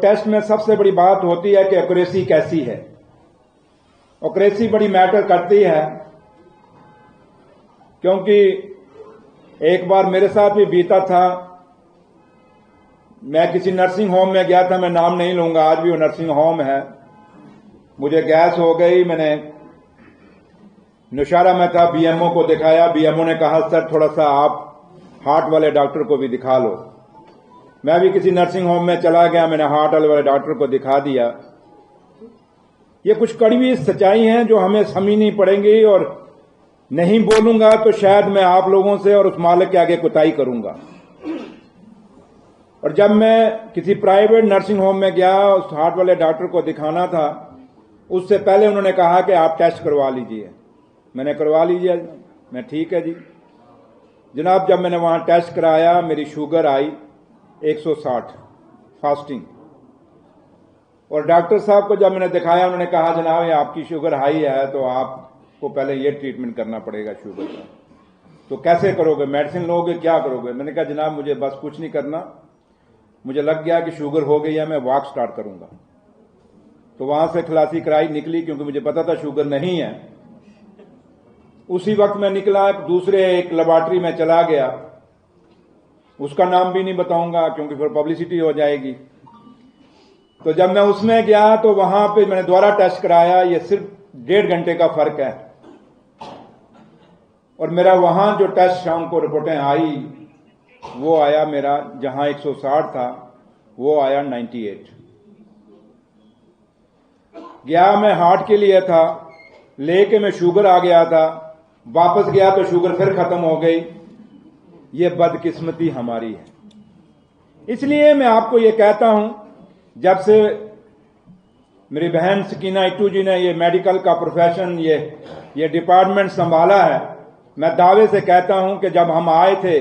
Test में सबसे बड़ी बात होती है कि एक्यूरेसी कैसी है। एक्यूरेसी बड़ी मैटर करती है, क्योंकि एक बार मेरे साथ भी बीता था। मैं किसी नर्सिंग होम में गया था, मैं नाम नहीं लूंगा, आज भी वो नर्सिंग होम है। मुझे गैस हो गई, मैंने नौशहरा में था, बीएमओ को दिखाया। बीएमओ ने कहा सर थोड़ा सा आप हार्ट वाले डॉक्टर को भी दिखा लो। मैं भी किसी नर्सिंग होम में चला गया, मैंने हार्ट वाले डॉक्टर को दिखा दिया। ये कुछ कड़वी सच्चाई हैं जो हमें समझनी पड़ेंगी, और नहीं बोलूंगा तो शायद मैं आप लोगों से और उस मालिक के आगे कुताही करूंगा। और जब मैं किसी प्राइवेट नर्सिंग होम में गया, उस हार्ट वाले डॉक्टर को दिखाना था, उससे पहले उन्होंने कहा कि आप टेस्ट करवा लीजिए। मैंने करवा लीजिए, मैं ठीक है जी जनाब। जब मैंने वहां टेस्ट कराया, मेरी शुगर आई 160 फास्टिंग। और डॉक्टर साहब को जब मैंने दिखाया, उन्होंने कहा जनाब ये आपकी शुगर हाई है, तो आपको पहले ये ट्रीटमेंट करना पड़ेगा शुगर का। तो कैसे करोगे, मेडिसिन लोगे, क्या करोगे? मैंने कहा जनाब मुझे बस कुछ नहीं करना, मुझे लग गया कि शुगर हो गई है, मैं वॉक स्टार्ट करूंगा। तो वहां से खलासी कराई, निकली, क्योंकि मुझे पता था शुगर नहीं है। उसी वक्त मैं निकला, दूसरे एक लेबॉर्ट्री में चला गया, उसका नाम भी नहीं बताऊंगा क्योंकि फिर पब्लिसिटी हो जाएगी। तो जब मैं उसमें गया तो वहां पे मैंने दोबारा टेस्ट कराया। ये सिर्फ 1.5 घंटे का फर्क है। और मेरा वहां जो टेस्ट शाम को रिपोर्टें आई, वो आया मेरा, जहां 160 था वो आया 98। गया मैं हार्ट के लिए था, लेके मैं शुगर आ गया था, वापस गया तो शुगर फिर खत्म हो गई। ये बदकिस्मती हमारी है। इसलिए मैं आपको ये कहता हूं, जब से मेरी बहन सकीना इट्टू जी ने ये मेडिकल का प्रोफेशन, ये डिपार्टमेंट संभाला है, मैं दावे से कहता हूं कि जब हम आए थे,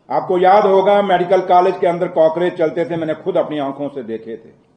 आपको याद होगा मेडिकल कॉलेज के अंदर कॉकरोच चलते थे, मैंने खुद अपनी आंखों से देखे थे।